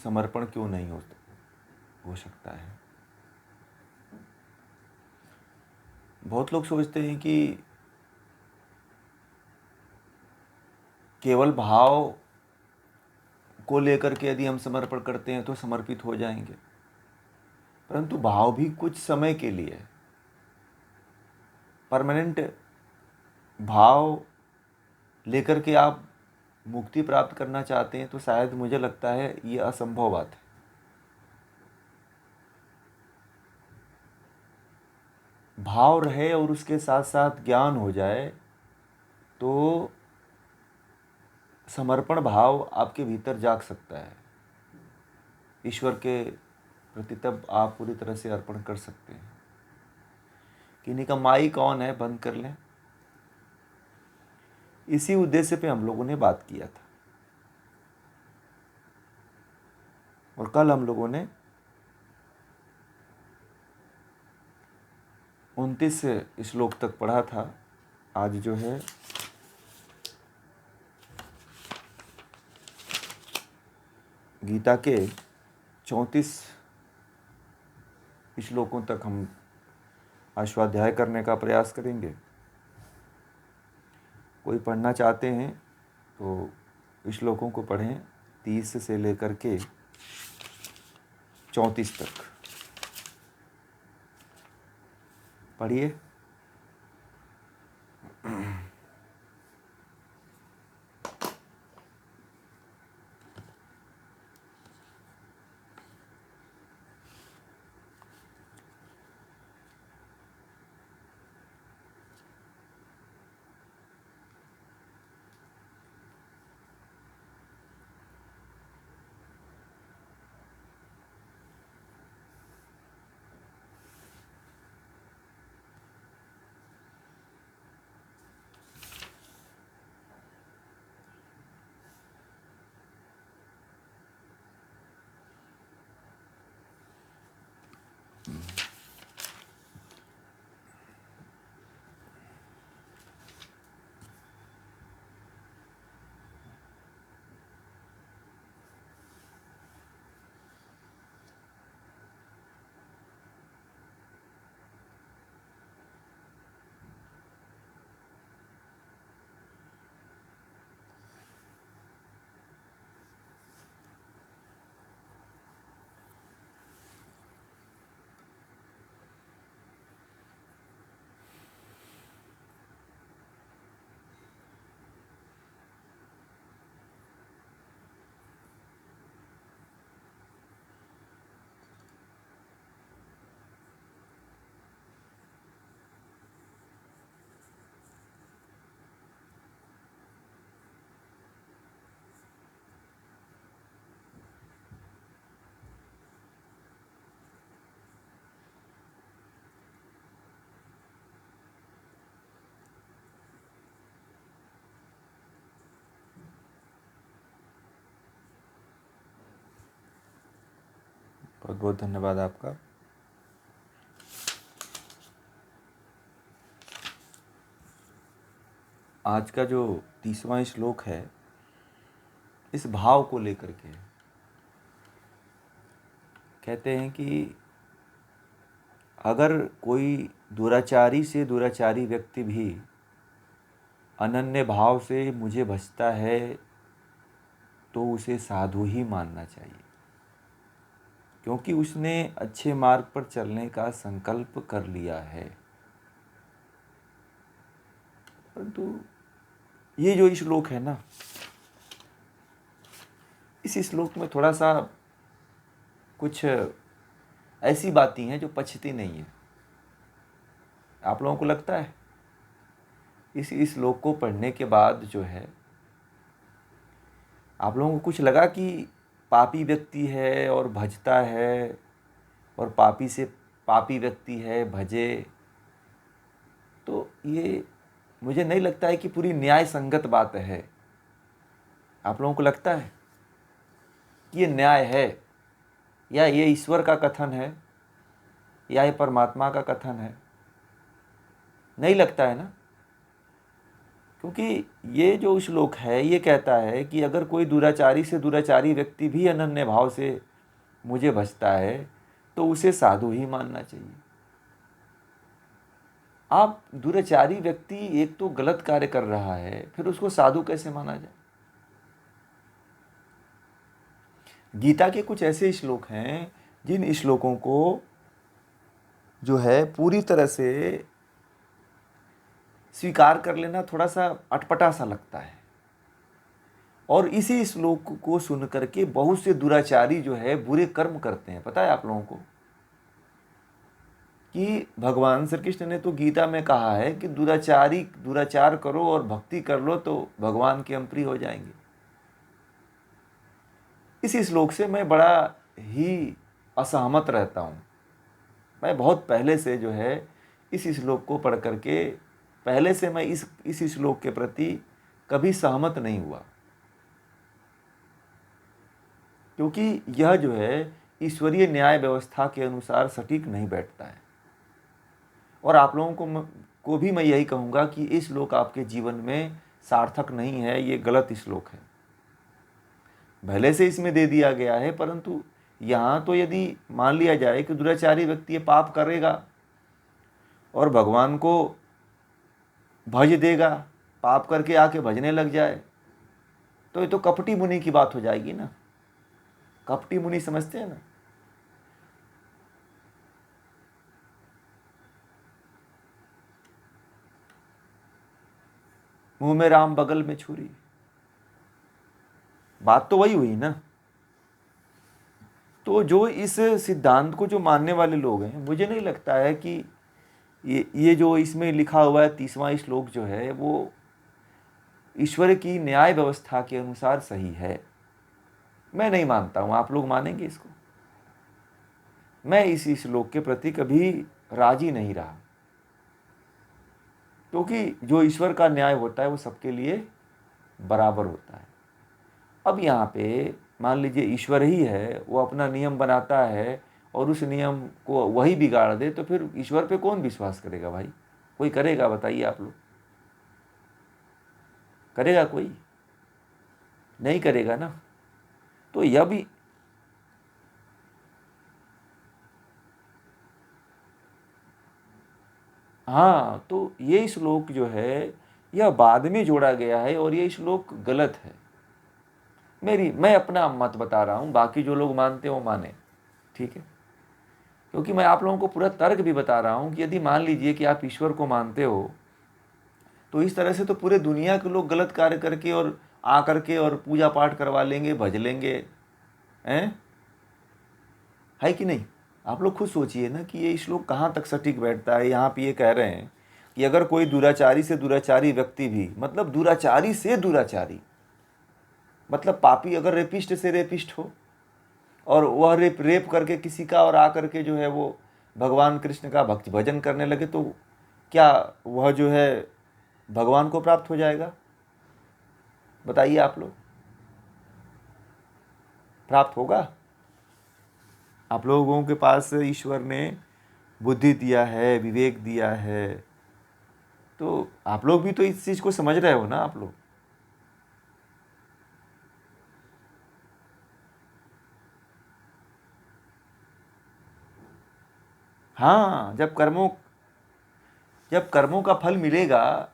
समर्पण क्यों नहीं हो सकता है। बहुत लोग सोचते हैं कि केवल भाव को लेकर के यदि हम समर्पण करते हैं तो समर्पित हो जाएंगे, परंतु भाव भी कुछ समय के लिए है। परमानेंट भाव लेकर के आप मुक्ति प्राप्त करना चाहते हैं तो शायद मुझे लगता है ये असंभव बात है। भाव रहे और उसके साथ साथ ज्ञान हो जाए तो समर्पण भाव आपके भीतर जाग सकता है। ईश्वर के प्रति तब आप पूरी तरह से अर्पण कर सकते हैं। किन्हीं का माई कौन है बंद कर लें, इसी उद्देश्य पे हम लोगों ने बात किया था। और कल हम लोगों ने 29 श्लोक तक पढ़ा था। आज जो है गीता के 34 श्लोकों तक हम आज स्वाध्याय करने का प्रयास करेंगे। कोई पढ़ना चाहते हैं तो श्लोकों को पढ़ें, 30 से लेकर के 34 तक पढ़िए। बहुत बहुत धन्यवाद आपका। आज का जो 30वां श्लोक है इस भाव को लेकर के कहते हैं कि अगर कोई दुराचारी से दुराचारी व्यक्ति भी अनन्य भाव से मुझे भजता है तो उसे साधु ही मानना चाहिए, क्योंकि उसने अच्छे मार्ग पर चलने का संकल्प कर लिया है। परंतु ये जो श्लोक है ना, इस श्लोक में थोड़ा सा कुछ ऐसी बातें हैं जो पछती नहीं है। आप लोगों को लगता है इस श्लोक को पढ़ने के बाद जो है आप लोगों को कुछ लगा कि पापी व्यक्ति है और भजता है और पापी से पापी व्यक्ति है भजे, तो ये मुझे नहीं लगता है कि पूरी न्याय संगत बात है। आप लोगों को लगता है कि ये न्याय है, या ये ईश्वर का कथन है, या ये परमात्मा का कथन है? नहीं लगता है ना, क्योंकि ये जो श्लोक है ये कहता है कि अगर कोई दुराचारी से दुराचारी व्यक्ति भी अनन्य भाव से मुझे भजता है तो उसे साधु ही मानना चाहिए। आप दुराचारी व्यक्ति एक तो गलत कार्य कर रहा है, फिर उसको साधु कैसे माना जाए? गीता के कुछ ऐसे श्लोक हैं जिन श्लोकों को जो है पूरी तरह से स्वीकार कर लेना थोड़ा सा अटपटा सा लगता है, और इसी श्लोक को सुन करके बहुत से दुराचारी जो है बुरे कर्म करते हैं। पता है आप लोगों को कि भगवान श्री कृष्ण ने तो गीता में कहा है कि दुराचार करो और भक्ति कर लो तो भगवान के हम प्रिय हो जाएंगे। इस श्लोक से मैं बड़ा ही असहमत रहता हूँ। मैं बहुत पहले से जो है इस श्लोक को पढ़ करके पहले से मैं इस श्लोक के प्रति कभी सहमत नहीं हुआ, क्योंकि यह जो है ईश्वरीय न्याय व्यवस्था के अनुसार सटीक नहीं बैठता है। और आप लोगों को भी मैं यही कहूँगा कि ये श्लोक आपके जीवन में सार्थक नहीं है, ये गलत श्लोक है। भले से इसमें दे दिया गया है, परंतु यहाँ तो यदि मान लिया जाए कि दुराचारी व्यक्ति ये पाप करेगा और भगवान को भज देगा, पाप करके आके भजने लग जाए, तो ये तो कपटी मुनि की बात हो जाएगी ना। कपटी मुनि समझते हैं ना। मुंह में राम बगल में छुरी, बात तो वही हुई ना। तो जो इस सिद्धांत को जो मानने वाले लोग हैं, मुझे नहीं लगता है कि ये जो इसमें लिखा हुआ है 30वां श्लोक जो है वो ईश्वर की न्याय व्यवस्था के अनुसार सही है। मैं नहीं मानता हूँ। आप लोग मानेंगे इसको? मैं इस श्लोक के प्रति कभी राजी नहीं रहा, क्योंकि जो ईश्वर का न्याय होता है वो सबके लिए बराबर होता है। अब यहाँ पे मान लीजिए ईश्वर ही है, वो अपना नियम बनाता है और उस नियम को वही बिगाड़ दे, तो फिर ईश्वर पे कौन विश्वास करेगा भाई? कोई करेगा? बताइए आप लोग, करेगा कोई? नहीं करेगा ना। तो यह भी हाँ, तो ये श्लोक जो है यह बाद में जोड़ा गया है और ये श्लोक गलत है। मैं अपना मत बता रहा हूँ, बाकी जो लोग मानते हो माने, ठीक है। क्योंकि मैं आप लोगों को पूरा तर्क भी बता रहा हूँ कि यदि मान लीजिए कि आप ईश्वर को मानते हो, तो इस तरह से तो पूरे दुनिया के लोग गलत कार्य करके और आ करके और पूजा पाठ करवा लेंगे, भज लेंगे, हैं? है कि नहीं? आप लोग खुद सोचिए ना कि ये श्लोक कहाँ तक सटीक बैठता है। यहाँ पे ये कह रहे हैं कि अगर कोई दुराचारी से दुराचारी व्यक्ति भी, मतलब दुराचारी से दुराचारी, मतलब पापी अगर रेपिस्ट से रेपिस्ट हो और वह रेप करके किसी का और आ करके जो है वो भगवान कृष्ण का भक्ति भजन करने लगे, तो क्या वह जो है भगवान को प्राप्त हो जाएगा? बताइए आप लोग, प्राप्त होगा? आप लोगों के पास ईश्वर ने बुद्धि दिया है, विवेक दिया है, तो आप लोग भी तो इस चीज़ को समझ रहे हो ना आप लोग। हाँ, जब कर्मों का फल मिलेगा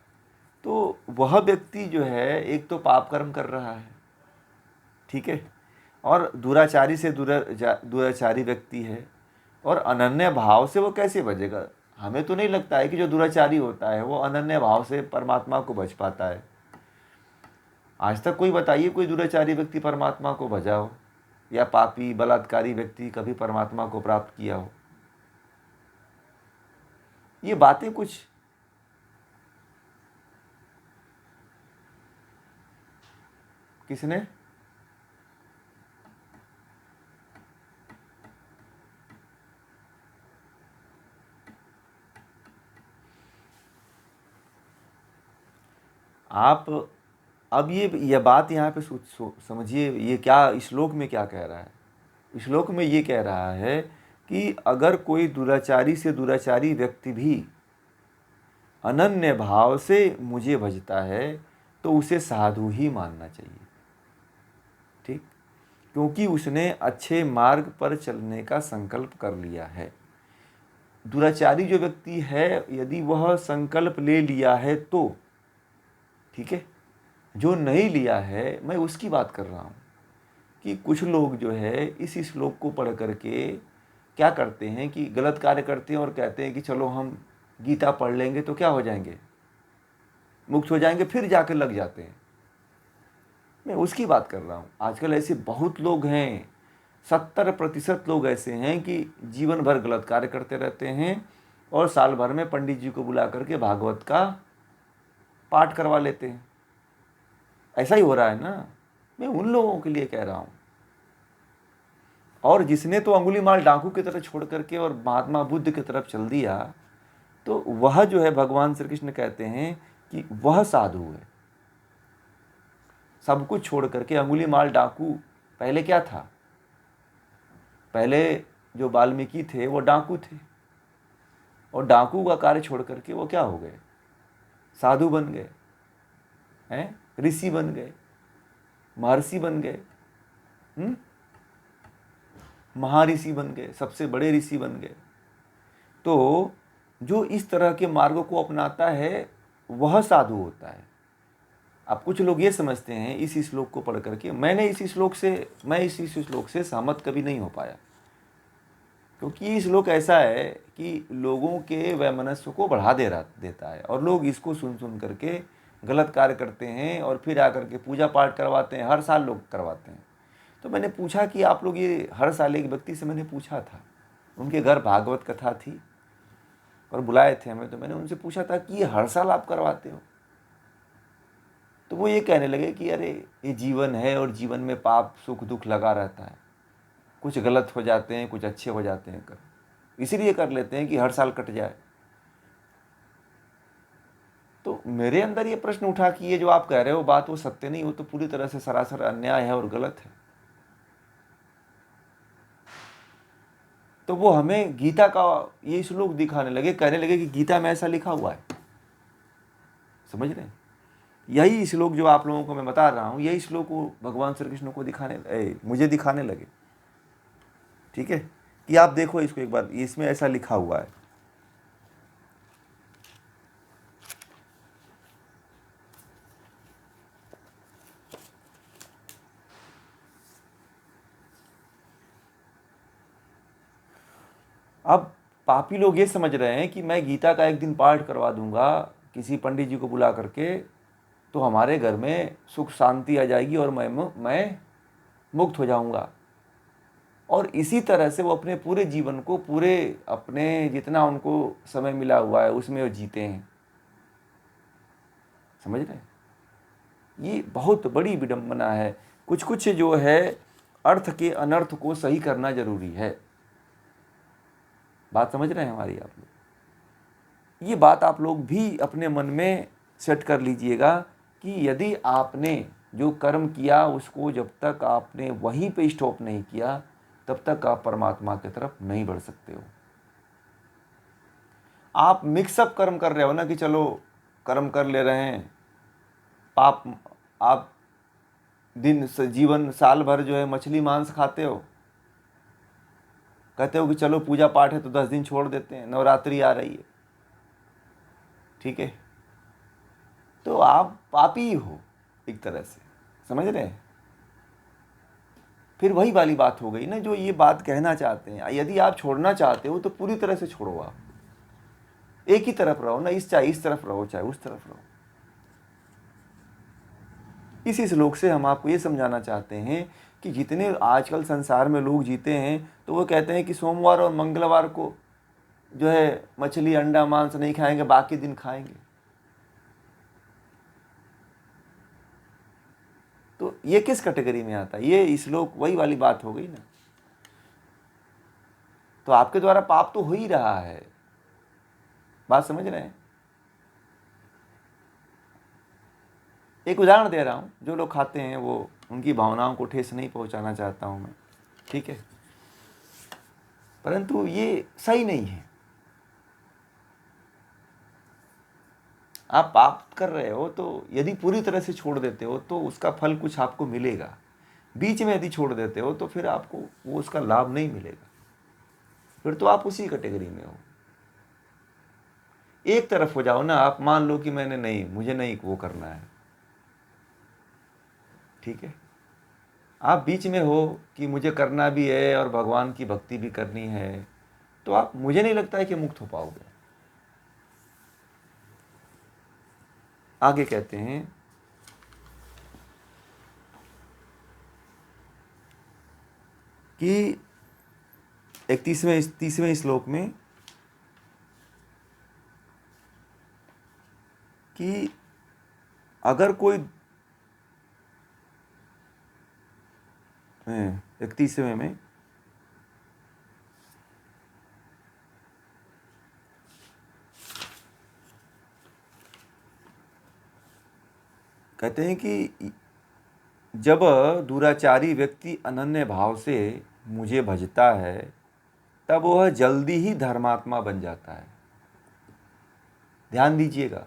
तो वह व्यक्ति जो है एक तो पाप कर्म कर रहा है, ठीक है, और दुराचारी से दुराचारी व्यक्ति है, और अनन्य भाव से वो कैसे बचेगा? हमें तो नहीं लगता है कि जो दुराचारी होता है वो अनन्य भाव से परमात्मा को भज पाता है। आज तक कोई बताइए कोई दुराचारी व्यक्ति परमात्मा को भजा हो, या पापी बलात्कारी व्यक्ति कभी परमात्मा को प्राप्त किया हो? ये बातें कुछ किसने? आप अब ये बात यहाँ पे समझिए, ये क्या श्लोक में क्या कह रहा है। श्लोक में ये कह रहा है कि अगर कोई दुराचारी से दुराचारी व्यक्ति भी अनन्य भाव से मुझे भजता है तो उसे साधु ही मानना चाहिए। ठीक, क्योंकि उसने अच्छे मार्ग पर चलने का संकल्प कर लिया है। दुराचारी जो व्यक्ति है, यदि वह संकल्प ले लिया है तो ठीक है, जो नहीं लिया है मैं उसकी बात कर रहा हूँ कि कुछ लोग जो है इस श्लोक को पढ़ करके क्या करते हैं कि गलत कार्य करते हैं और कहते हैं कि चलो हम गीता पढ़ लेंगे तो क्या हो जाएंगे, मुक्त हो जाएंगे, फिर जाकर लग जाते हैं। मैं उसकी बात कर रहा हूँ। आजकल ऐसे बहुत लोग हैं, 70% लोग ऐसे हैं कि जीवन भर गलत कार्य करते रहते हैं और साल भर में पंडित जी को बुला करके भागवत का पाठ करवा लेते हैं। ऐसा ही हो रहा है ना, मैं उन लोगों के लिए कह रहा हूँ। और जिसने तो अंगुलीमाल डाकू की तरह छोड़ करके और महात्मा बुद्ध की तरफ चल दिया, तो वह जो है भगवान श्री कृष्ण कहते हैं कि वह साधु है। सब कुछ छोड़ करके अंगुलीमाल डाकू पहले क्या था, पहले जो वाल्मीकि थे वो डाकू थे, और डाकू का कार्य छोड़ करके वो क्या हो गए, साधु बन गए हैं, ऋषि बन गए, महर्षि बन गए, महाऋषि बन गए, सबसे बड़े ऋषि बन गए। तो जो इस तरह के मार्गों को अपनाता है वह साधु होता है। अब कुछ लोग ये समझते हैं इस श्लोक को पढ़ करके, मैं इस श्लोक से सहमत कभी नहीं हो पाया, क्योंकि ये श्लोक ऐसा है कि लोगों के वैमनस्य को बढ़ा देता है, और लोग इसको सुन करके गलत कार्य करते हैं और फिर आकर के पूजा पाठ करवाते हैं। हर साल लोग करवाते हैं। तो मैंने पूछा कि आप लोग ये, हर साल एक व्यक्ति से मैंने पूछा था, उनके घर भागवत कथा थी और बुलाए थे हमें, तो मैंने उनसे पूछा था कि ये हर साल आप करवाते हो? तो वो ये कहने लगे कि अरे ये जीवन है और जीवन में पाप सुख दुख लगा रहता है, कुछ गलत हो जाते हैं, कुछ अच्छे हो जाते हैं, इसीलिए कर लेते हैं कि हर साल कट जाए। तो मेरे अंदर ये प्रश्न उठा कि ये जो आप कह रहे हो बात वो सत्य नहीं, वो तो पूरी तरह से सरासर अन्याय है और गलत है। तो वो हमें गीता का ये श्लोक दिखाने लगे, कहने लगे कि गीता में ऐसा लिखा हुआ है। समझ रहे हैं? यही श्लोक जो आप लोगों को मैं बता रहा हूँ, यही श्लोक वो भगवान श्री कृष्ण को मुझे दिखाने लगे। ठीक है, कि आप देखो इसको एक बार, इसमें ऐसा लिखा हुआ है। अब पापी लोग ये समझ रहे हैं कि मैं गीता का एक दिन पाठ करवा दूंगा किसी पंडित जी को बुला करके, तो हमारे घर में सुख शांति आ जाएगी और मैं मुक्त हो जाऊंगा। और इसी तरह से वो अपने पूरे जीवन को, पूरे अपने जितना उनको समय मिला हुआ है उसमें वो जीते हैं। समझ रहे हैं? ये बहुत बड़ी विडंबना है। कुछ कुछ जो है अर्थ के अनर्थ को सही करना जरूरी है। बात समझ रहे हैं हमारी आप लोग? ये बात आप लोग भी अपने मन में सेट कर लीजिएगा कि यदि आपने जो कर्म किया उसको जब तक आपने वहीं पे स्टॉप नहीं किया, तब तक आप परमात्मा की तरफ नहीं बढ़ सकते हो। आप मिक्सअप कर्म कर रहे हो ना, कि चलो कर्म कर ले रहे हैं, पाप, आप जीवन साल भर जो है मछली मांस खाते हो, कहते हो कि चलो पूजा पाठ है तो 10 दिन छोड़ देते हैं, नवरात्रि आ रही है, ठीक है, तो आप पापी हो एक तरह से। समझ रहे हैं? फिर वही वाली बात हो गई ना, जो ये बात कहना चाहते हैं। यदि आप छोड़ना चाहते हो तो पूरी तरह से छोड़ो, आप एक ही तरफ रहो ना, चाहे इस तरफ रहो चाहे उस तरफ रहो। इसी श्लोक से हम आपको ये समझाना चाहते हैं कि जितने आजकल संसार में लोग जीते हैं, तो वो कहते हैं कि सोमवार और मंगलवार को जो है मछली अंडा मांस नहीं खाएंगे, बाकी दिन खाएंगे। तो ये किस कैटेगरी में आता है? ये श्लोक वही वाली बात हो गई ना। तो आपके द्वारा पाप तो हो ही रहा है। बात समझ रहे हैं? एक उदाहरण दे रहा हूँ, जो लोग खाते हैं वो, उनकी भावनाओं को ठेस नहीं पहुंचाना चाहता हूँ मैं, ठीक है, परंतु ये सही नहीं है। आप पाप कर रहे हो तो यदि पूरी तरह से छोड़ देते हो तो उसका फल कुछ आपको मिलेगा, बीच में यदि छोड़ देते हो तो फिर आपको वो उसका लाभ नहीं मिलेगा, फिर तो आप उसी कैटेगरी में हो। एक तरफ हो जाओ ना, आप मान लो कि मैंने नहीं, मुझे नहीं वो करना है, ठीक है। आप बीच में हो कि मुझे करना भी है और भगवान की भक्ति भी करनी है, तो आप, मुझे नहीं लगता है कि मुक्त हो पाओगे। आगे कहते हैं कि 31वें श्लोक में कि अगर कोई 31वें में कहते हैं कि जब दुराचारी व्यक्ति अनन्य भाव से मुझे भजता है तब वह जल्दी ही धर्मात्मा बन जाता है। ध्यान दीजिएगा,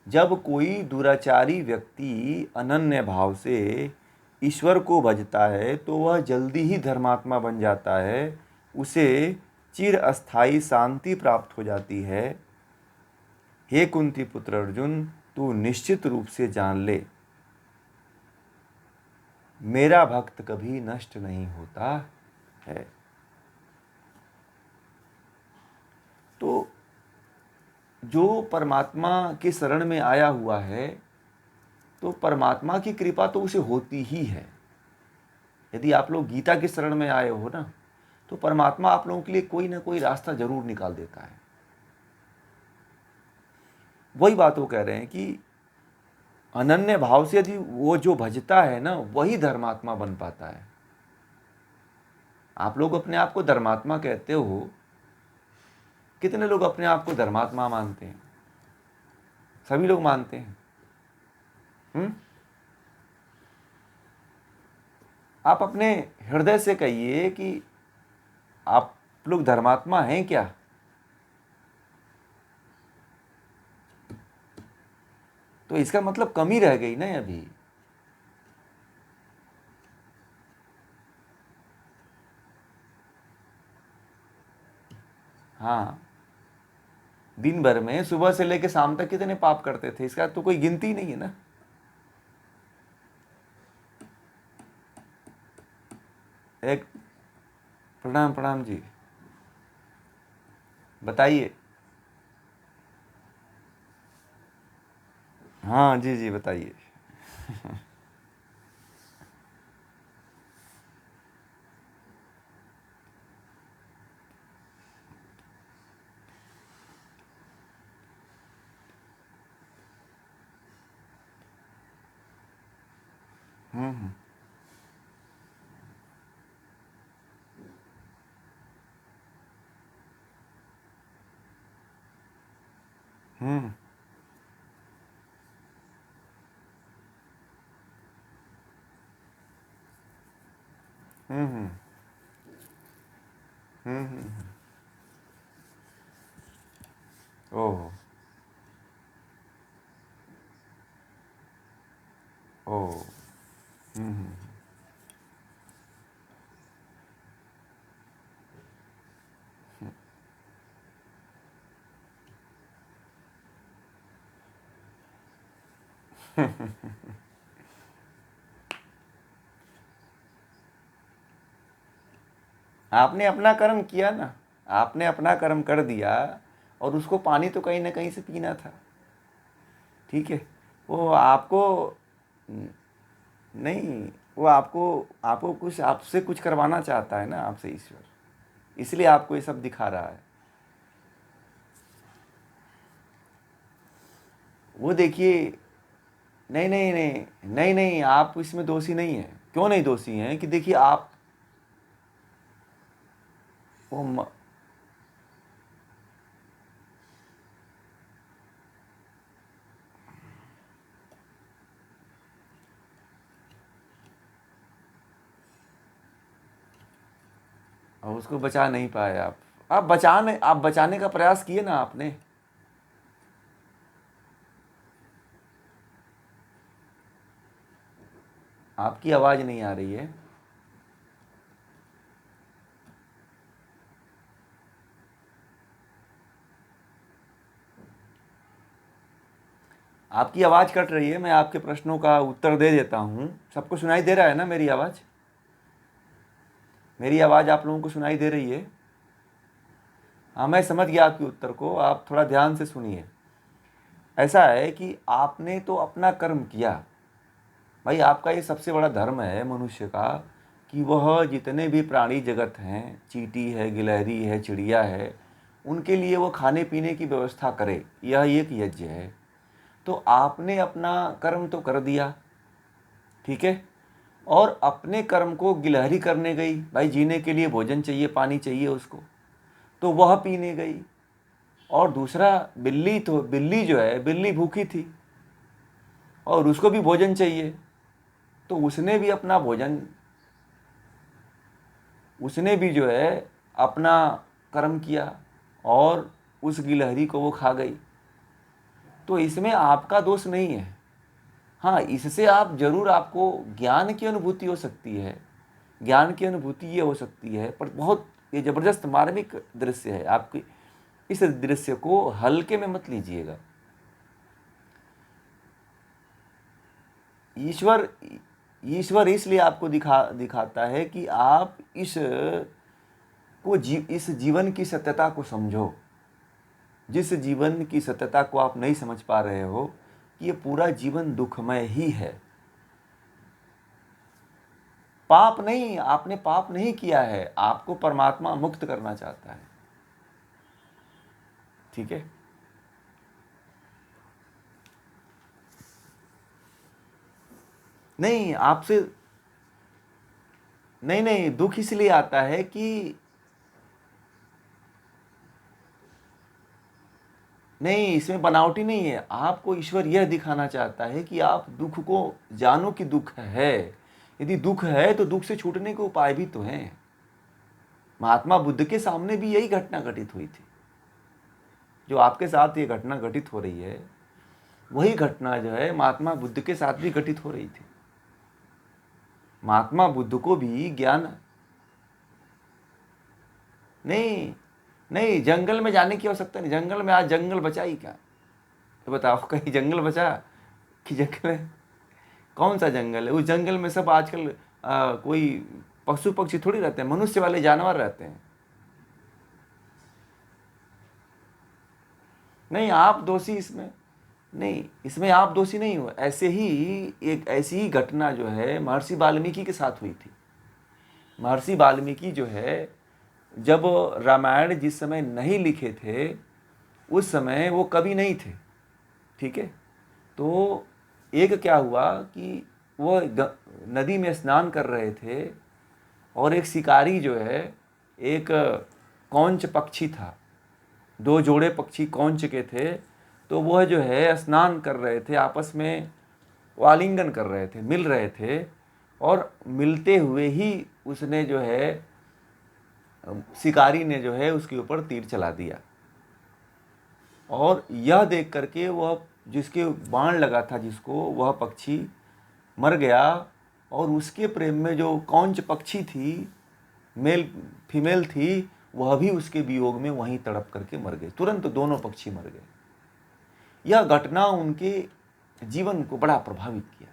जब कोई दुराचारी व्यक्ति अनन्य भाव से ईश्वर को भजता है तो वह जल्दी ही धर्मात्मा बन जाता है, उसे चिर अस्थायी शांति प्राप्त हो जाती है। हे कुंती पुत्र अर्जुन, तू निश्चित रूप से जान ले, मेरा भक्त कभी नष्ट नहीं होता है। तो जो परमात्मा के शरण में आया हुआ है तो परमात्मा की कृपा तो उसे होती ही है। यदि आप लोग गीता के शरण में आए हो ना, तो परमात्मा आप लोगों के लिए कोई ना कोई रास्ता जरूर निकाल देता है। वही बात वो कह रहे हैं कि अनन्य भाव से यदि वो जो भजता है ना, वही धर्मात्मा बन पाता है। आप लोग अपने आप को धर्मात्मा कहते हो, कितने लोग अपने आप को धर्मात्मा मानते हैं? सभी लोग मानते हैं। आप अपने हृदय से कहिए कि आप लोग धर्मात्मा हैं क्या? तो इसका मतलब कमी रह गई ना अभी। हाँ, दिन भर में सुबह से लेकर शाम तक कितने पाप करते थे, इसका तो कोई गिनती नहीं है ना। एक प्रणाम प्रणाम जी, बताइए। हाँ जी जी, बताइए। हम्म हम्म हम्म हम्म हम्म। ओह। ओह। हम्म आपने अपना कर्म किया ना, आपने अपना कर्म कर दिया, और उसको पानी तो कहीं ना कहीं से पीना था, ठीक है। वो आपको नहीं, वो आपको आपको कुछ, आपसे कुछ करवाना चाहता है ना, आपसे ईश्वर, इसलिए आपको ये सब दिखा रहा है। वो देखिए, नहीं नहीं नहीं नहीं नहीं, आप इसमें दोषी नहीं हैं। क्यों नहीं दोषी हैं? कि देखिए आप वो उसको बचा नहीं पाए आप बचाने का प्रयास किए ना आपने। आपकी आवाज़ नहीं आ रही है। आपकी आवाज़ कट रही है, मैं आपके प्रश्नों का उत्तर दे देता हूँ। सबको सुनाई दे रहा है ना मेरी आवाज़? मेरी आवाज़ आप लोगों को सुनाई दे रही है? हाँ, मैं समझ गया आपके उत्तर को, आप थोड़ा ध्यान से सुनिए। ऐसा है कि आपने तो अपना कर्म किया भाई, आपका ये सबसे बड़ा धर्म है मनुष्य का कि वह जितने भी प्राणी जगत हैं, चींटी है, गिलहरी है, चिड़िया है, उनके लिए वो खाने पीने की व्यवस्था करे, यह एक यज्ञ है। तो आपने अपना कर्म तो कर दिया, ठीक है, और अपने कर्म को गिलहरी करने गई, भाई जीने के लिए भोजन चाहिए, पानी चाहिए उसको, तो वह पीने गई। और दूसरा बिल्ली, तो बिल्ली जो है, बिल्ली भूखी थी और उसको भी भोजन चाहिए, तो उसने भी अपना भोजन, उसने भी जो है अपना कर्म किया और उस गिलहरी को वो खा गई। तो इसमें आपका दोष नहीं है। हाँ, इससे आप जरूर, आपको ज्ञान की अनुभूति हो सकती है, ज्ञान की अनुभूति ये हो सकती है, पर बहुत ये जबरदस्त मार्मिक दृश्य है। आपकी इस दृश्य को हल्के में मत लीजिएगा। ईश्वर ईश्वर इसलिए आपको दिखाता है कि आप इस जीवन की सत्यता को समझो। जिस जीवन की सत्यता को आप नहीं समझ पा रहे हो कि ये पूरा जीवन दुखमय ही है। पाप नहीं, आपने पाप नहीं किया है, आपको परमात्मा मुक्त करना चाहता है, ठीक है। नहीं, आपसे नहीं नहीं, दुख इसलिए आता है कि नहीं, इसमें बनावटी नहीं है। आपको ईश्वर यह दिखाना चाहता है कि आप दुख को जानो कि दुख है। यदि दुख है तो दुख से छूटने के उपाय भी तो हैं। महात्मा बुद्ध के सामने भी यही घटना घटित हुई थी। जो आपके साथ ये घटना घटित हो रही है, वही घटना जो है महात्मा बुद्ध के साथ भी घटित हो रही थी। महात्मा बुद्ध को भी ज्ञान नहीं, नहीं, जंगल में जाने की आवश्यकता नहीं। जंगल में आज जंगल बचा ही क्या? तो बताओ, कहीं जंगल बचा कि जंगल है? कौन सा जंगल है? उस जंगल में सब आजकल कोई पशु पक्षी थोड़ी रहते हैं, मनुष्य वाले जानवर रहते हैं। नहीं, आप दोषी इसमें नहीं, इसमें आप दोषी नहीं हो। ऐसे ही एक ऐसी ही घटना जो है महर्षि वाल्मीकि के साथ हुई थी। महर्षि वाल्मीकि जो है, जब रामायण जिस समय नहीं लिखे थे, उस समय वो कवि नहीं थे, ठीक है। तो एक क्या हुआ कि वो नदी में स्नान कर रहे थे और एक शिकारी जो है, एक कौंच पक्षी था, दो जोड़े पक्षी कौंच के थे, तो वह जो है स्नान कर रहे थे, आपस में आलिंगन कर रहे थे, मिल रहे थे, और मिलते हुए ही उसने जो है, शिकारी ने जो है उसके ऊपर तीर चला दिया। और यह देख करके वह, जिसके बाण लगा था जिसको, वह पक्षी मर गया। और उसके प्रेम में जो कौंच पक्षी थी, मेल फीमेल थी, वह भी उसके वियोग में वहीं तड़प करके मर गए। तुरंत दोनों पक्षी मर गए। यह घटना उनके जीवन को बड़ा प्रभावित किया।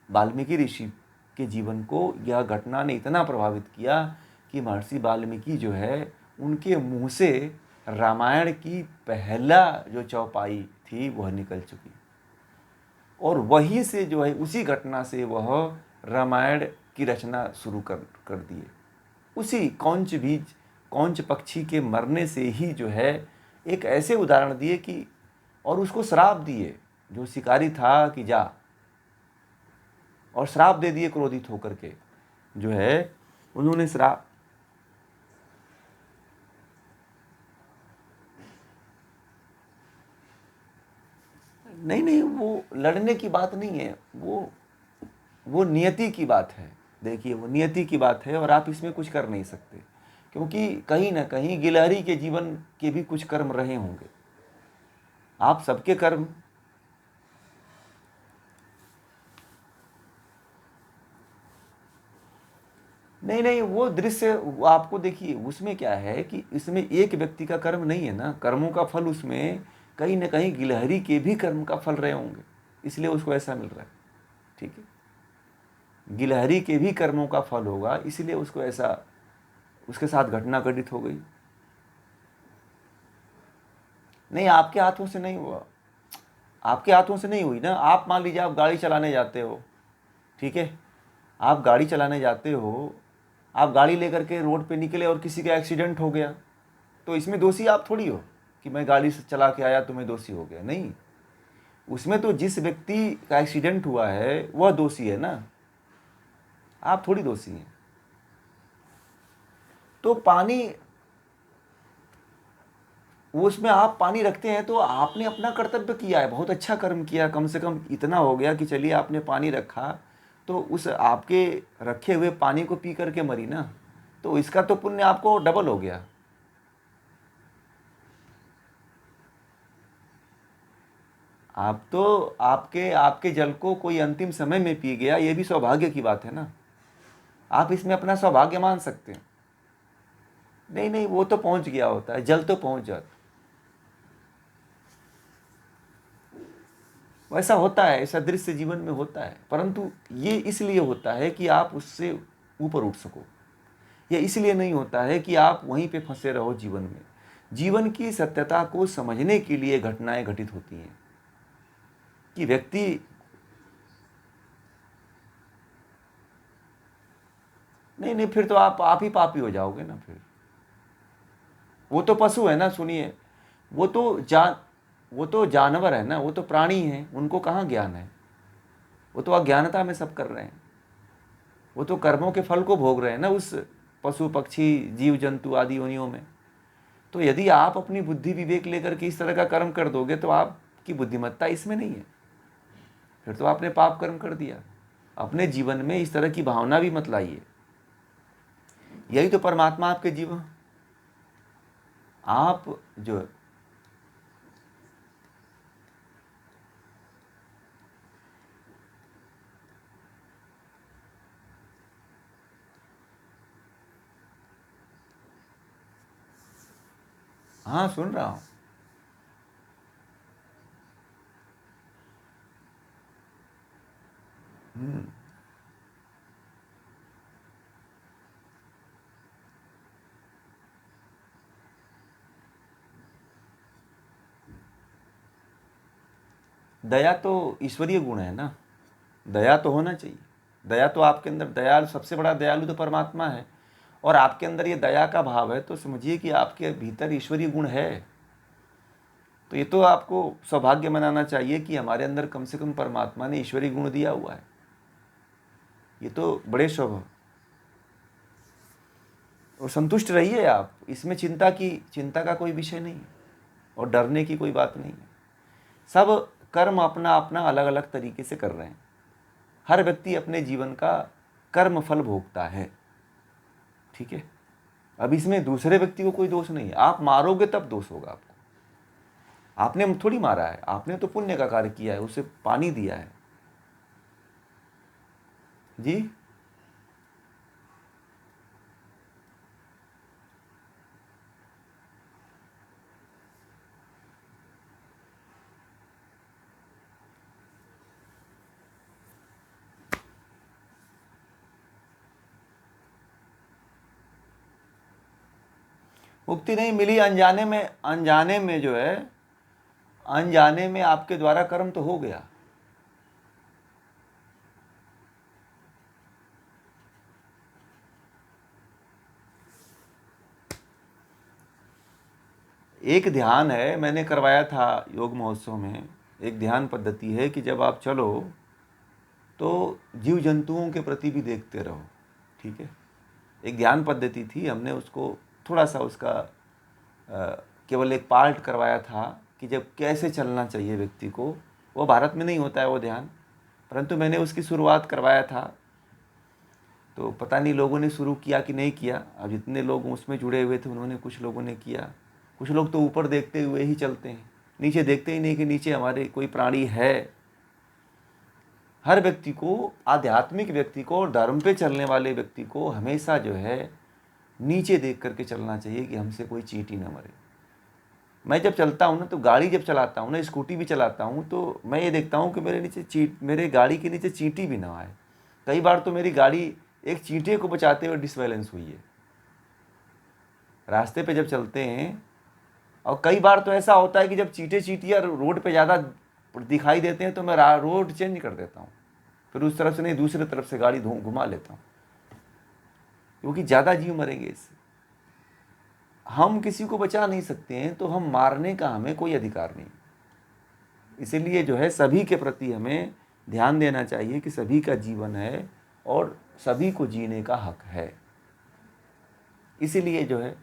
वाल्मीकि ऋषि के जीवन को यह घटना ने इतना प्रभावित किया कि महर्षि वाल्मीकि जो है, उनके मुंह से रामायण की पहला जो चौपाई थी वह निकल चुकी, और वहीं से जो है, उसी घटना से वह रामायण की रचना शुरू कर दिए। उसी कौंच पक्षी के मरने से ही जो है एक ऐसे उदाहरण दिए कि, और उसको श्राप दिए, जो शिकारी था कि जा, और श्राप दे दिए क्रोधित होकर के, जो है उन्होंने श्राप। नहीं नहीं, वो लड़ने की बात नहीं है, वो नियति की बात है। देखिए, वो नियति की बात है और आप इसमें कुछ कर नहीं सकते, क्योंकि कहीं ना कहीं गिलहरी के जीवन के भी कुछ कर्म रहे होंगे। आप सबके कर्म, नहीं नहीं, वो दृश्य वो आपको देखिए, उसमें क्या है कि इसमें एक व्यक्ति का कर्म नहीं है ना, कर्मों का फल उसमें कहीं ना कहीं गिलहरी के भी कर्म का फल रहे होंगे, इसलिए उसको ऐसा मिल रहा है। ठीक है, गिलहरी के भी कर्मों का फल होगा, इसलिए उसको ऐसा, उसके साथ घटना घटित हो गई। नहीं, आपके हाथों से नहीं हुआ, आपके हाथों से नहीं हुई ना। आप मान लीजिए आप गाड़ी चलाने जाते हो, ठीक है, आप गाड़ी चलाने जाते हो, आप गाड़ी लेकर के रोड पे निकले और किसी का एक्सीडेंट हो गया, तो इसमें दोषी आप थोड़ी हो कि मैं गाड़ी से चला के आया तो मैं दोषी हो गया, नहीं। उसमें तो जिस व्यक्ति का एक्सीडेंट हुआ है वह दोषी है ना, आप थोड़ी दोषी हैं। तो पानी, वो उसमें आप पानी रखते हैं तो आपने अपना कर्तव्य किया है, बहुत अच्छा कर्म किया, कम से कम इतना हो गया कि चलिए आपने पानी रखा, तो उस आपके रखे हुए पानी को पी करके मरी ना, तो इसका तो पुण्य आपको डबल हो गया। आप तो, आपके आपके जल को कोई अंतिम समय में पी गया, ये भी सौभाग्य की बात है ना, आप इसमें अपना सौभाग्य मान सकते हैं। नहीं नहीं, वो तो पहुंच गया होता है, जल तो पहुंच जाता, वैसा होता है, ऐसा दृश्य जीवन में होता है, परंतु ये इसलिए होता है कि आप उससे ऊपर उठ सको। ये इसलिए नहीं होता है कि आप वहीं पे फंसे रहो जीवन में। जीवन की सत्यता को समझने के लिए घटनाएं घटित होती हैं कि व्यक्ति, नहीं नहीं, फिर तो आप ही पापी हो जाओगे ना फिर। वो तो पशु है ना, सुनिए, वो तो जान वो तो जानवर है ना, वो तो प्राणी है, उनको कहाँ ज्ञान है, वो तो अज्ञानता में सब कर रहे हैं, वो तो कर्मों के फल को भोग रहे हैं ना, उस पशु पक्षी जीव जंतु आदि योनियों में। तो यदि आप अपनी बुद्धि विवेक लेकर के इस तरह का कर्म कर दोगे तो आपकी बुद्धिमत्ता इसमें नहीं है, फिर तो आपने पाप कर्म कर दिया। अपने जीवन में इस तरह की भावना भी मत लाइए। यही तो परमात्मा आपके जीवन, आप जो, हाँ सुन रहा हूँ। दया तो ईश्वरीय गुण है ना, दया तो होना चाहिए। दया तो आपके अंदर, दयालु, सबसे बड़ा दयालु तो परमात्मा है, और आपके अंदर ये दया का भाव है, तो समझिए कि आपके भीतर ईश्वरीय गुण है। तो ये तो आपको सौभाग्य मनाना चाहिए कि हमारे अंदर कम से कम परमात्मा ने ईश्वरीय गुण दिया हुआ है। ये तो बड़े शुभ, और संतुष्ट रहिए आप इसमें, चिंता का कोई विषय नहीं है, और डरने की कोई बात नहीं है। सब कर्म अपना अपना अलग अलग तरीके से कर रहे हैं, हर व्यक्ति अपने जीवन का कर्म फल भोगता है। ठीक है, अब इसमें दूसरे व्यक्ति को कोई दोष नहीं है। आप मारोगे तब दोष होगा आपको, आपने थोड़ी मारा है, आपने तो पुण्य का कार्य किया है, उसे पानी दिया है। जी, मुक्ति नहीं मिली, अनजाने में, अनजाने में जो है, अनजाने में आपके द्वारा कर्म तो हो गया। एक ध्यान है, मैंने करवाया था योग महोत्सव में, एक ध्यान पद्धति है कि जब आप चलो तो जीव जंतुओं के प्रति भी देखते रहो। ठीक है, एक ध्यान पद्धति थी, हमने उसको थोड़ा सा उसका केवल एक पार्ट करवाया था कि जब कैसे चलना चाहिए व्यक्ति को। वो भारत में नहीं होता है वो ध्यान, परंतु मैंने उसकी शुरुआत करवाया था। तो पता नहीं लोगों ने शुरू किया कि नहीं किया, अब जितने लोग उसमें जुड़े हुए थे उन्होंने, कुछ लोगों ने किया, कुछ लोग तो ऊपर देखते हुए ही चलते हैं, नीचे देखते ही नहीं कि नीचे हमारे कोई प्राणी है। हर व्यक्ति को, आध्यात्मिक व्यक्ति को और धर्म पे चलने वाले व्यक्ति को हमेशा जो है नीचे देख करके चलना चाहिए कि हमसे कोई चींटी न मरे। मैं जब चलता हूँ ना, तो गाड़ी जब चलाता हूँ ना, स्कूटी भी चलाता हूँ, तो मैं ये देखता हूँ कि मेरे गाड़ी के नीचे चींटी भी ना आए। कई बार तो मेरी गाड़ी एक चींटे को बचाते हुए डिसबैलेंस हुई है रास्ते पे जब चलते हैं। और कई बार तो ऐसा होता है कि जब चींटियाँ रोड पे ज़्यादा दिखाई देते हैं तो मैं रोड चेंज कर देता हूँ, फिर उस तरफ से नहीं दूसरी तरफ से गाड़ी घुमा लेता हूँ, क्योंकि ज़्यादा जीव मरेंगे इससे। हम किसी को बचा नहीं सकते हैं, तो हम मारने का हमें कोई अधिकार नहीं। इसीलिए जो है सभी के प्रति हमें ध्यान देना चाहिए कि सभी का जीवन है और सभी को जीने का हक है। इसीलिए जो है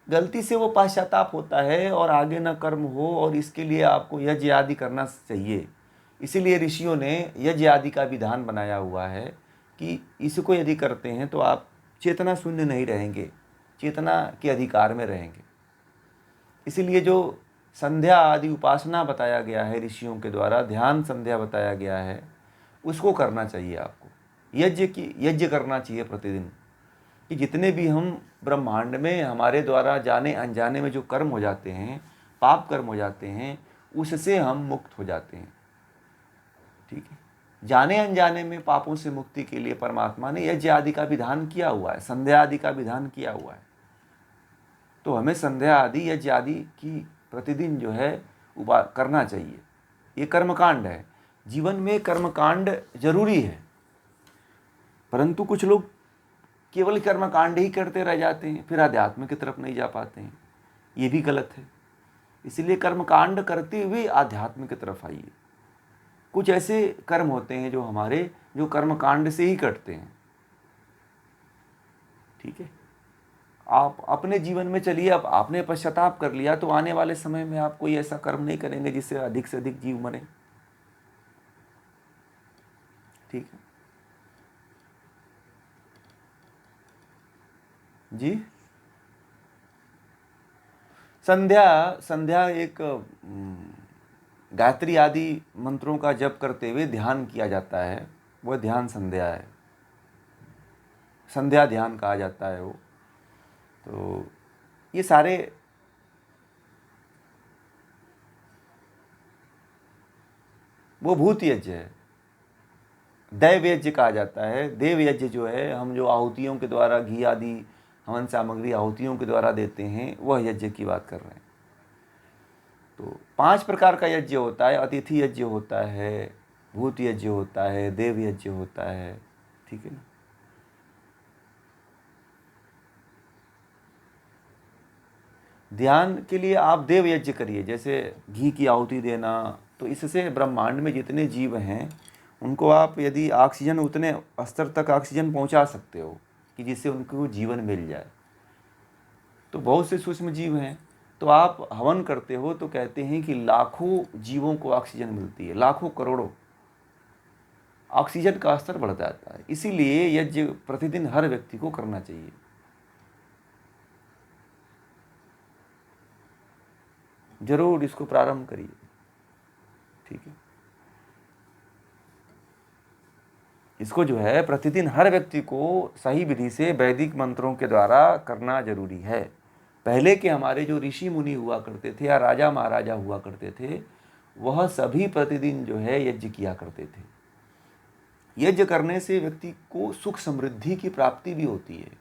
गलती से वो पश्चाताप होता है और आगे न कर्म हो, और इसके लिए आपको यज्ञ आदि करना चाहिए। इसीलिए ऋषियों ने यज्ञ आदि का विधान बनाया हुआ है कि इसको यदि करते हैं तो आप चेतना शून्य नहीं रहेंगे, चेतना के अधिकार में रहेंगे। इसीलिए जो संध्या आदि उपासना बताया गया है ऋषियों के द्वारा, ध्यान संध्या बताया गया है, उसको करना चाहिए आपको। यज्ञ करना चाहिए प्रतिदिन, कि जितने भी हम ब्रह्मांड में हमारे द्वारा जाने अनजाने में जो कर्म हो जाते हैं, पाप कर्म हो जाते हैं, उससे हम मुक्त हो जाते हैं। ठीक है, जाने अनजाने में पापों से मुक्ति के लिए परमात्मा ने यज्ञ आदि का विधान किया हुआ है, संध्या आदि का विधान किया हुआ है। तो हमें संध्या आदि यज्ञ आदि की प्रतिदिन जो है करना चाहिए। ये कर्मकांड है। जीवन में कर्मकांड जरूरी है, परंतु कुछ लोग केवल कर्मकांड ही करते रह जाते हैं, फिर अध्यात्म की तरफ नहीं जा पाते हैं। ये भी गलत है। इसलिए कर्मकांड करते हुए आध्यात्म की तरफ आइए। कुछ ऐसे कर्म होते हैं जो कर्मकांड से ही कटते हैं। ठीक है, आप अपने जीवन में चलिए। अब आपने पश्चाताप कर लिया तो आने वाले समय में आप कोई ऐसा कर्म नहीं करेंगे जिससे अधिक से अधिक जीव मरे। ठीक है जी। संध्या एक गायत्री आदि मंत्रों का जप करते हुए ध्यान किया जाता है, वह ध्यान संध्या है। संध्या ध्यान कहा जाता है वो। तो ये सारे वो भूत यज्ञ है। दैव यज्ञ कहा जाता है। देव यज्ञ जो है, हम जो आहुतियों के द्वारा घी आदि हवन सामग्री आहुतियों के द्वारा देते हैं, वह यज्ञ की बात कर रहे हैं। तो 5 प्रकार का यज्ञ होता है। अतिथि यज्ञ होता है, भूत यज्ञ होता है, देव यज्ञ होता है। ठीक है ना। ध्यान के लिए आप देव यज्ञ करिए, जैसे घी की आहुति देना। तो इससे ब्रह्मांड में जितने जीव हैं उनको आप यदि ऑक्सीजन, उतने स्तर तक ऑक्सीजन पहुंचा सकते हो कि जिससे उनको जीवन मिल जाए। तो बहुत से सूक्ष्म जीव हैं, तो आप हवन करते हो तो कहते हैं कि लाखों जीवों को ऑक्सीजन मिलती है, लाखों करोड़ों, ऑक्सीजन का स्तर बढ़ जाता है। इसीलिए यज्ञ प्रतिदिन हर व्यक्ति को करना चाहिए। जरूर इसको प्रारंभ करिए। ठीक है, इसको जो है प्रतिदिन हर व्यक्ति को सही विधि से वैदिक मंत्रों के द्वारा करना जरूरी है। पहले के हमारे जो ऋषि मुनि हुआ करते थे या राजा महाराजा हुआ करते थे, वह सभी प्रतिदिन जो है यज्ञ किया करते थे। यज्ञ करने से व्यक्ति को सुख समृद्धि की प्राप्ति भी होती है,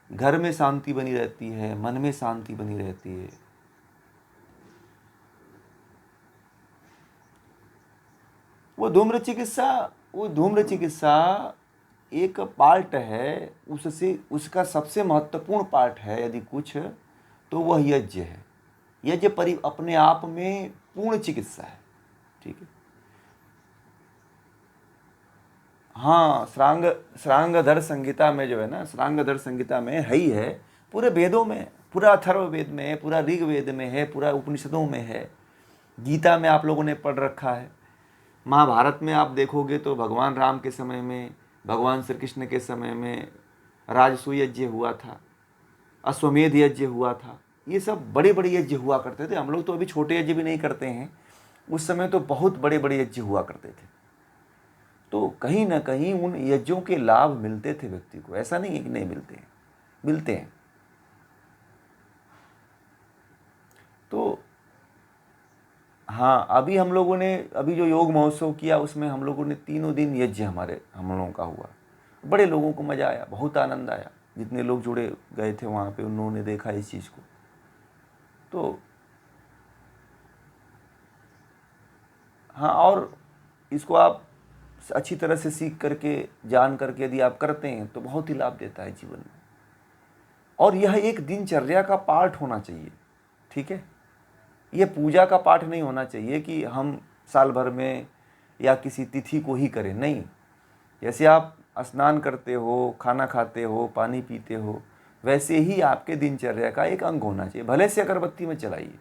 घर में शांति बनी रहती है, मन में शांति बनी रहती है। वो धूम्र चिकित्सा एक पार्ट है, उसका सबसे महत्वपूर्ण पार्ट है यदि कुछ, तो वह यज्ञ है। यज्ञ अपने आप में पूर्ण चिकित्सा है। ठीक है, हाँ, श्रांगधर संहिता में जो है ना, श्रांगधर संहिता में है ही है, पूरे वेदों में, पूरा अथर्ववेद में है, पूरा ऋग्वेद में है, पूरा उपनिषदों में है, गीता में आप लोगों ने पढ़ रखा है। महाभारत में आप देखोगे तो भगवान राम के समय में, भगवान श्री कृष्ण के समय में राजसूय यज्ञ हुआ था, अश्वमेध यज्ञ हुआ था। ये सब बड़े बड़े यज्ञ हुआ करते थे। हम लोग तो अभी छोटे यज्ञ भी नहीं करते हैं, उस समय तो बहुत बड़े बड़े यज्ञ हुआ करते थे, तो कहीं ना कहीं उन यज्ञों के लाभ मिलते थे व्यक्ति को, ऐसा नहीं है कि नहीं मिलते हैं, मिलते हैं। तो हाँ, अभी हम लोगों ने अभी जो योग महोत्सव किया उसमें हम लोगों ने 3 दिन यज्ञ हम लोगों का हुआ। बड़े लोगों को मज़ा आया, बहुत आनंद आया। जितने लोग जुड़े गए थे वहाँ पे उन्होंने देखा इस चीज़ को। तो हाँ, और इसको आप अच्छी तरह से सीख करके, जान करके यदि आप करते हैं तो बहुत ही लाभ देता है जीवन में। और यह एक दिनचर्या का पार्ट होना चाहिए, ठीक है। ये पूजा का पाठ नहीं होना चाहिए कि हम साल भर में या किसी तिथि को ही करें, नहीं। जैसे आप स्नान करते हो, खाना खाते हो, पानी पीते हो, वैसे ही आपके दिनचर्या का एक अंग होना चाहिए। भले से अगरबत्ती में चलाइए,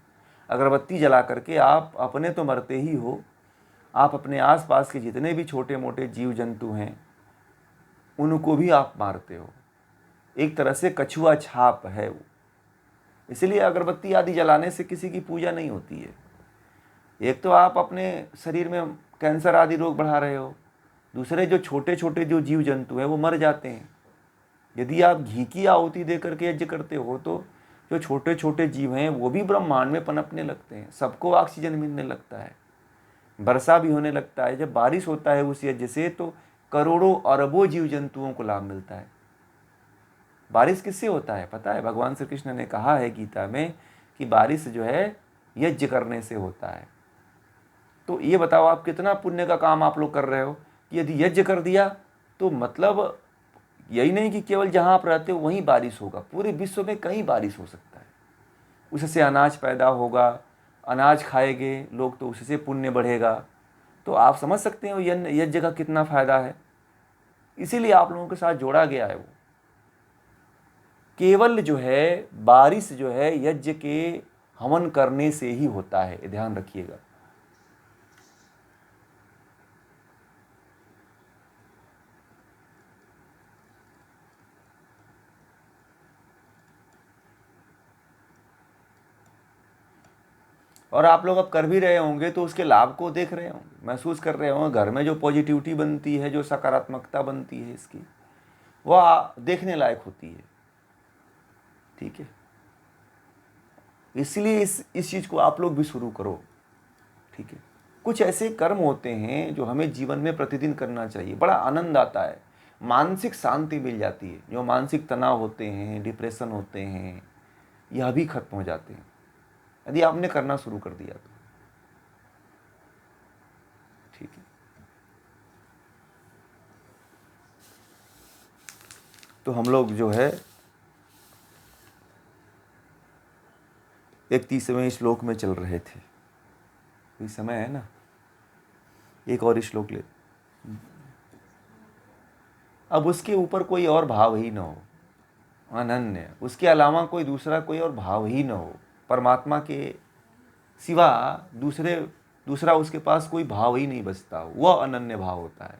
अगरबत्ती जला करके आप अपने तो मरते ही हो, आप अपने आसपास के जितने भी छोटे मोटे जीव जंतु हैं उनको भी आप मारते हो। एक तरह से कछुआ छाप है वो। इसलिए अगरबत्ती आदि जलाने से किसी की पूजा नहीं होती है। एक तो आप अपने शरीर में कैंसर आदि रोग बढ़ा रहे हो, दूसरे जो छोटे छोटे जो जीव जंतु हैं वो मर जाते हैं। यदि आप घी की आहुति दे करके यज्ञ करते हो तो जो छोटे छोटे जीव हैं वो भी ब्रह्मांड में पनपने लगते हैं, सबको ऑक्सीजन मिलने लगता है, वर्षा भी होने लगता है। जब बारिश होता है उस यज्ञ से तो करोड़ों अरबों जीव जंतुओं को लाभ मिलता है। बारिश किससे होता है पता है? भगवान श्री कृष्ण ने कहा है गीता में कि बारिश जो है यज्ञ करने से होता है। तो ये बताओ आप कितना पुण्य का काम आप लोग कर रहे हो कि यदि यज्ञ कर दिया तो मतलब यही नहीं कि केवल जहाँ आप रहते हो वहीं बारिश होगा, पूरे विश्व में कहीं बारिश हो सकता है। उससे अनाज पैदा होगा, अनाज खाएंगे लोग तो उससे पुण्य बढ़ेगा। तो आप समझ सकते हो यज्ञ का कितना फायदा है। इसीलिए आप लोगों के साथ जोड़ा गया है वो। केवल जो है बारिश जो है यज्ञ के हवन करने से ही होता है, ध्यान रखिएगा। और आप लोग अब कर भी रहे होंगे तो उसके लाभ को देख रहे होंगे, महसूस कर रहे होंगे। घर में जो पॉजिटिविटी बनती है, जो सकारात्मकता बनती है इसकी, वह देखने लायक होती है, ठीक है। इसलिए इस चीज़ को आप लोग भी शुरू करो, ठीक है। कुछ ऐसे कर्म होते हैं जो हमें जीवन में प्रतिदिन करना चाहिए, बड़ा आनंद आता है, मानसिक शांति मिल जाती है। जो मानसिक तनाव होते हैं, डिप्रेशन होते हैं, यह भी खत्म हो जाते हैं यदि आपने करना शुरू कर दिया तो, ठीक है। तो हम लोग जो है 31वें श्लोक में चल रहे थे। इस समय है ना, एक और श्लोक ले। अब उसके ऊपर कोई और भाव ही न हो, अनन्य, उसके अलावा कोई दूसरा कोई और भाव ही न हो, परमात्मा के सिवा दूसरा उसके पास कोई भाव ही नहीं बचता हो, वह अनन्य भाव होता है।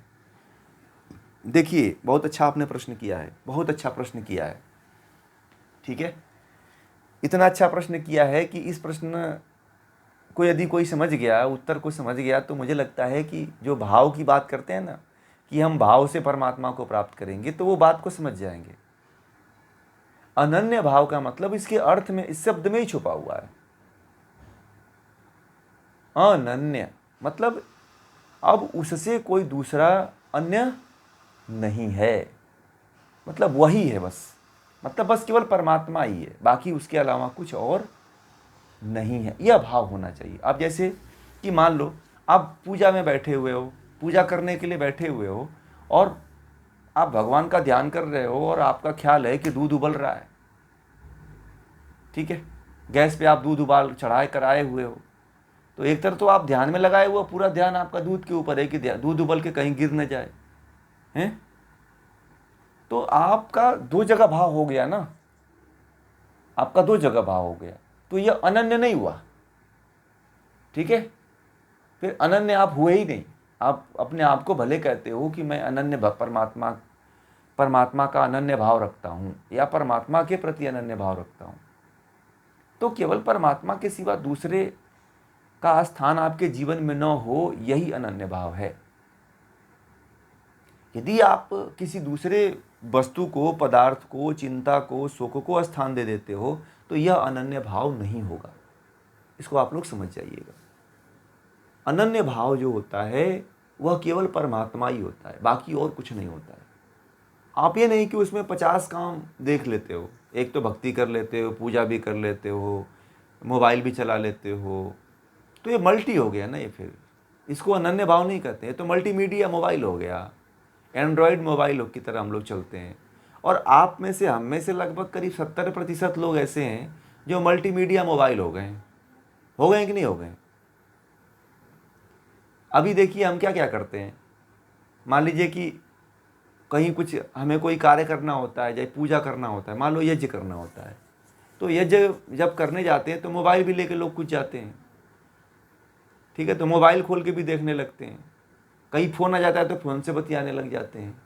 देखिए, बहुत अच्छा आपने प्रश्न किया है, बहुत अच्छा प्रश्न किया है, ठीक है। इतना अच्छा प्रश्न किया है कि इस प्रश्न को यदि कोई समझ गया, उत्तर को समझ गया, तो मुझे लगता है कि जो भाव की बात करते हैं ना, कि हम भाव से परमात्मा को प्राप्त करेंगे, तो वो बात को समझ जाएंगे। अनन्य भाव का मतलब इसके अर्थ में, इस शब्द में ही छुपा हुआ है। अनन्य मतलब अब उससे कोई दूसरा अन्य नहीं है, मतलब वही है बस, मतलब बस केवल परमात्मा ही है, बाकी उसके अलावा कुछ और नहीं है। यह भाव होना चाहिए। अब जैसे कि मान लो आप पूजा में बैठे हुए हो, पूजा करने के लिए बैठे हुए हो, और आप भगवान का ध्यान कर रहे हो, और आपका ख्याल है कि दूध उबल रहा है, ठीक है। गैस पे आप दूध उबाल चढ़ाए कराए हुए हो, तो एक तरफ तो आप ध्यान में लगाए हुए, पूरा ध्यान आपका दूध के ऊपर है कि दूध उबल के कहीं गिर न जाए, हैं। तो आपका दो जगह भाव हो गया ना, आपका दो जगह भाव हो गया, तो यह अनन्य नहीं हुआ, ठीक है। फिर अनन्य आप हुए ही नहीं। आप अपने आप को भले कहते हो कि मैं अनन्य परमात्मा का अनन्य भाव रखता हूँ, या परमात्मा के प्रति अनन्य भाव रखता हूँ, तो केवल परमात्मा के सिवा दूसरे का स्थान आपके जीवन में न हो, यही अनन्य भाव है। यदि आप किसी दूसरे वस्तु को, पदार्थ को, चिंता को, सुख को स्थान दे देते हो तो यह अनन्य भाव नहीं होगा। इसको आप लोग समझ जाइएगा। अनन्य भाव जो होता है वह केवल परमात्मा ही होता है, बाकी और कुछ नहीं होता है। आप ये नहीं कि उसमें 50 काम देख लेते हो, एक तो भक्ति कर लेते हो, पूजा भी कर लेते हो, मोबाइल भी चला लेते हो, तो ये मल्टी हो गया ना। ये फिर इसको अनन्य भाव नहीं कहते हैं, तो मल्टीमीडिया मोबाइल हो गया, एंड्रॉयड मोबाइल की तरह हम लोग चलते हैं। और आप में से, हम में से लगभग करीब 70% लोग ऐसे हैं जो मल्टीमीडिया मोबाइल हो गए हैं। हो गए कि नहीं हो गए? अभी देखिए हम क्या क्या करते हैं। मान लीजिए कि कहीं कुछ हमें कोई कार्य करना होता है, जैसे पूजा करना होता है, मान लो यज्ञ करना होता है, तो यज्ञ जब करने जाते हैं तो मोबाइल भी लेके लोग कुछ जाते हैं। ठीक है, तो मोबाइल खोल के भी देखने लगते हैं। कहीं फ़ोन आ जाता है तो फ़ोन से बतियाने लग जाते हैं।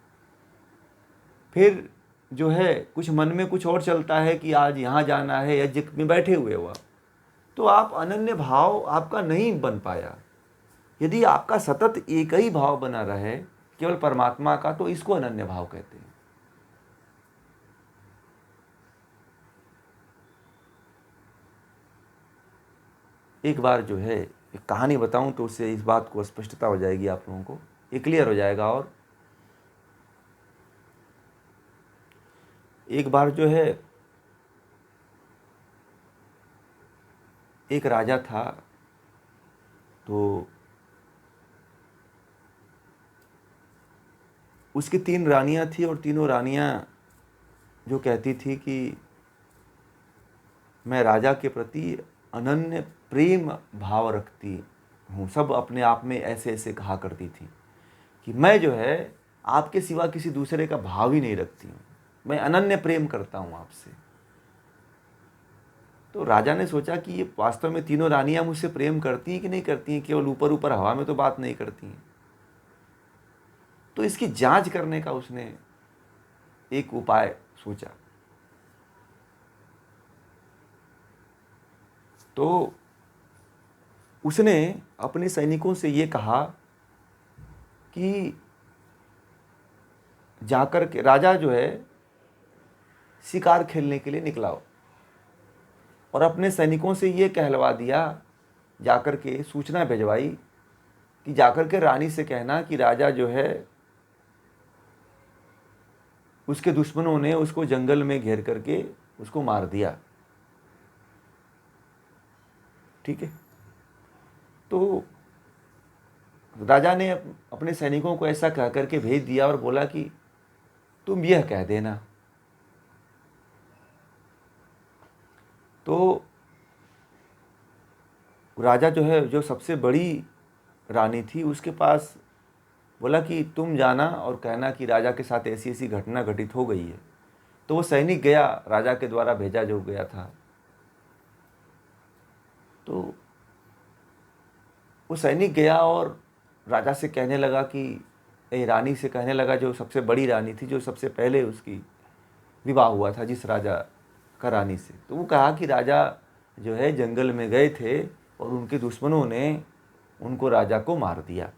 फिर जो है कुछ मन में कुछ और चलता है कि आज यहाँ जाना है, यज्ञ में बैठे हुए हो आप, तो आप अनन्य भाव आपका नहीं बन पाया। यदि आपका सतत एक ही भाव बना रहे, केवल परमात्मा का, तो इसको अनन्य भाव कहते हैं। एक बार जो है एक कहानी बताऊं तो उससे इस बात को स्पष्टता हो जाएगी, आप लोगों को ये क्लियर हो जाएगा। और एक बार जो है एक राजा था, तो उसकी 3 रानियां थी और तीनों रानियां जो कहती थी कि मैं राजा के प्रति अनन्य प्रेम भाव रखती हूँ। सब अपने आप में ऐसे ऐसे कहा करती थी कि मैं जो है आपके सिवा किसी दूसरे का भाव ही नहीं रखती हूँ, मैं अनन्य प्रेम करता हूँ आपसे। तो राजा ने सोचा कि ये वास्तव में तीनों रानियां मुझसे प्रेम करती हैं कि नहीं करती हैं, केवल ऊपर ऊपर हवा में तो बात नहीं करती हैं। तो इसकी जांच करने का उसने एक उपाय सोचा। तो उसने अपने सैनिकों से ये कहा कि जाकर के, राजा जो है शिकार खेलने के लिए निकला हो, और अपने सैनिकों से ये कहलवा दिया, जाकर के सूचना भिजवाई कि जाकर के रानी से कहना कि राजा जो है, उसके दुश्मनों ने उसको जंगल में घेर करके उसको मार दिया। ठीक है, तो राजा ने अपने सैनिकों को ऐसा कह करके भेज दिया और बोला कि तुम यह कह देना। तो राजा जो है, जो सबसे बड़ी रानी थी, उसके पास बोला कि तुम जाना और कहना कि राजा के साथ ऐसी ऐसी घटना घटित हो गई है। तो वो सैनिक गया, राजा के द्वारा भेजा जो गया था। तो वो सैनिक गया और राजा से कहने लगा कि, रानी से कहने लगा, जो सबसे बड़ी रानी थी, जो सबसे पहले उसकी विवाह हुआ था जिस राजा का रानी से, तो वो कहा कि राजा जो है जंगल में गए थे और उनके दुश्मनों ने उनको, राजा को मार दिया।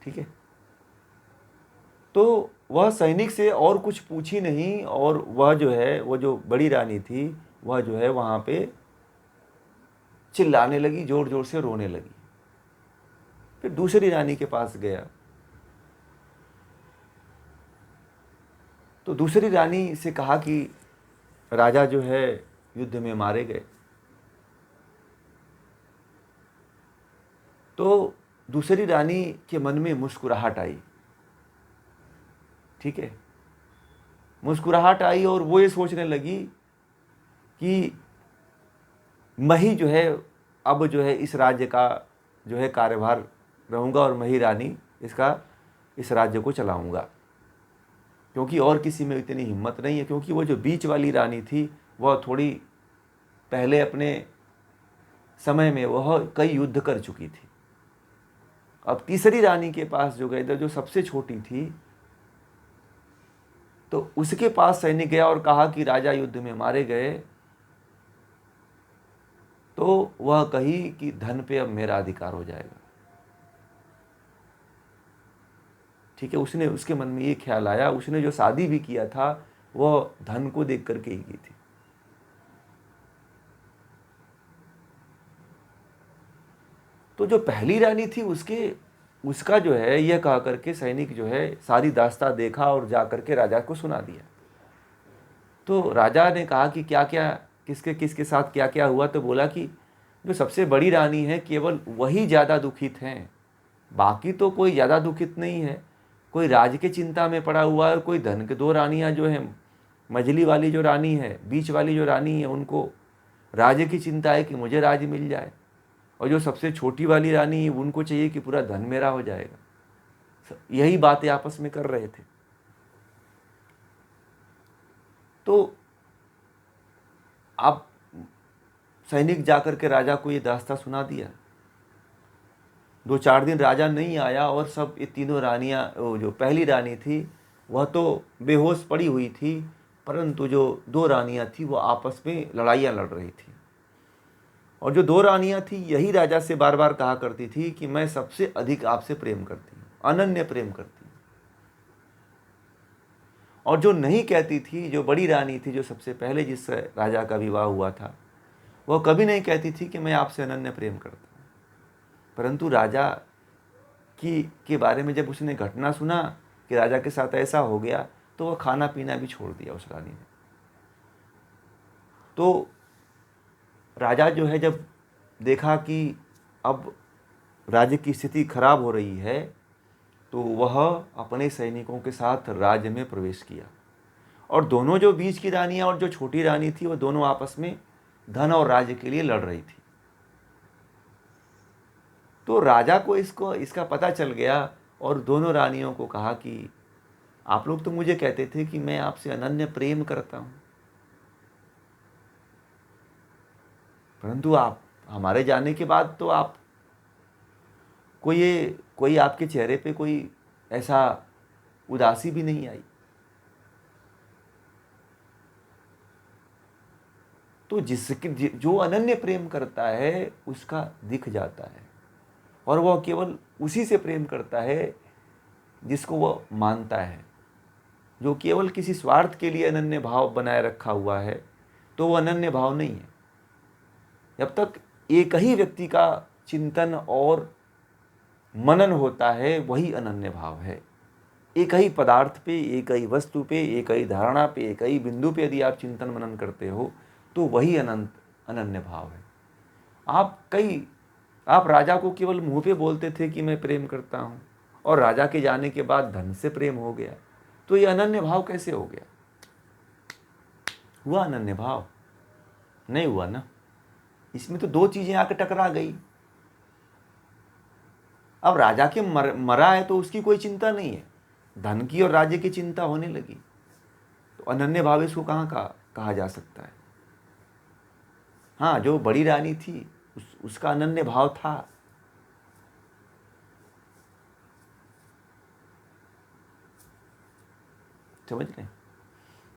ठीक है, तो वह सैनिक से और कुछ पूछी नहीं, और वह जो है, वो जो बड़ी रानी थी, वह जो है वहाँ पे चिल्लाने लगी, जोर जोर से रोने लगी। फिर दूसरी रानी के पास गया, तो दूसरी रानी से कहा कि राजा जो है युद्ध में मारे गए। तो दूसरी रानी के मन में मुस्कुराहट आई। ठीक है, मुस्कुराहट आई और वो ये सोचने लगी कि मैं ही जो है अब जो है इस राज्य का जो है कार्यभार रहूँगा, और मैं ही रानी इस राज्य को चलाऊँगा, क्योंकि और किसी में इतनी हिम्मत नहीं है। क्योंकि वो जो बीच वाली रानी थी, वह थोड़ी पहले अपने समय में वह कई युद्ध कर चुकी थी। अब तीसरी रानी के पास जो गए थे, जो सबसे छोटी थी, तो उसके पास सैनिक गया और कहा कि राजा युद्ध में मारे गए, तो वह कही कि धन पे अब मेरा अधिकार हो जाएगा। ठीक है, उसने, उसके मन में ये ख्याल आया। उसने जो शादी भी किया था वह धन को देख करके ही की थी। तो जो पहली रानी थी उसका जो है यह कहा करके सैनिक जो है सारी दास्तां देखा और जा करके राजा को सुना दिया। तो राजा ने कहा कि क्या क्या, किसके किसके साथ क्या क्या हुआ। तो बोला कि जो सबसे बड़ी रानी है केवल वही ज़्यादा दुखित हैं, बाकी तो कोई ज़्यादा दुखित नहीं है। कोई राज के चिंता में पड़ा हुआ है और कोई धन के। दो रानियां जो हैं, मझली वाली जो रानी है, बीच वाली जो रानी है, उनको राज्य की चिंता है कि मुझे राज्य मिल जाए। और जो सबसे छोटी वाली रानी है उनको चाहिए कि पूरा धन मेरा हो जाएगा। यही बातें आपस में कर रहे थे। तो अब सैनिक जाकर के राजा को ये दास्तां सुना दिया। 2-4 दिन राजा नहीं आया और सब ये तीनों रानियां, जो पहली रानी थी वह तो बेहोश पड़ी हुई थी, परंतु जो 2 रानियां थी वो आपस में लड़ाइयाँ लड़ रही थी। और जो 2 रानियां थी यही राजा से बार बार कहा करती थी कि मैं सबसे अधिक आपसे प्रेम करती हूँ, अनन्य प्रेम करती हूँ। और जो नहीं कहती थी, जो बड़ी रानी थी, जो सबसे पहले जिस राजा का विवाह हुआ था, वह कभी नहीं कहती थी कि मैं आपसे अनन्य प्रेम करता हूँ। परंतु राजा के बारे में जब उसने घटना सुना कि राजा के साथ ऐसा हो गया, तो वह खाना पीना भी छोड़ दिया उस रानी ने। तो राजा जो है जब देखा कि अब राज्य की स्थिति खराब हो रही है, तो वह अपने सैनिकों के साथ राज्य में प्रवेश किया। और दोनों, जो बीच की रानियां और जो छोटी रानी थी, वह दोनों आपस में धन और राज्य के लिए लड़ रही थी। तो राजा को इसका पता चल गया और दोनों रानियों को कहा कि आप लोग तो मुझे कहते थे कि मैं आपसे अनन्य प्रेम करता हूँ, परंतु आप हमारे जाने के बाद तो आप कोई आपके चेहरे पे कोई ऐसा उदासी भी नहीं आई। तो जो अनन्य प्रेम करता है उसका दिख जाता है, और वह केवल उसी से प्रेम करता है जिसको वह मानता है। जो केवल किसी स्वार्थ के लिए अनन्य भाव बनाए रखा हुआ है, तो वह अनन्य भाव नहीं है। जब तक एक ही व्यक्ति का चिंतन और मनन होता है वही अनन्य भाव है। एक ही पदार्थ पे, एक ही वस्तु पे, एक ही धारणा पे, एक ही बिंदु पे यदि आप चिंतन मनन करते हो तो वही अनन्य भाव है। आप राजा को केवल मुंह पे बोलते थे कि मैं प्रेम करता हूँ, और राजा के जाने के बाद धन से प्रेम हो गया, तो ये अनन्य भाव कैसे हो गया? हुआ अनन्य भाव? नहीं हुआ ना। इसमें तो 2 चीजें आकर टकरा गई। अब राजा के मरा है तो उसकी कोई चिंता नहीं है, धन की और राज्य की चिंता होने लगी, तो अनन्य भाव इसको कहाँ कहा जा सकता है? हाँ, जो बड़ी रानी थी उसका अनन्य भाव था। समझ रहे हैं?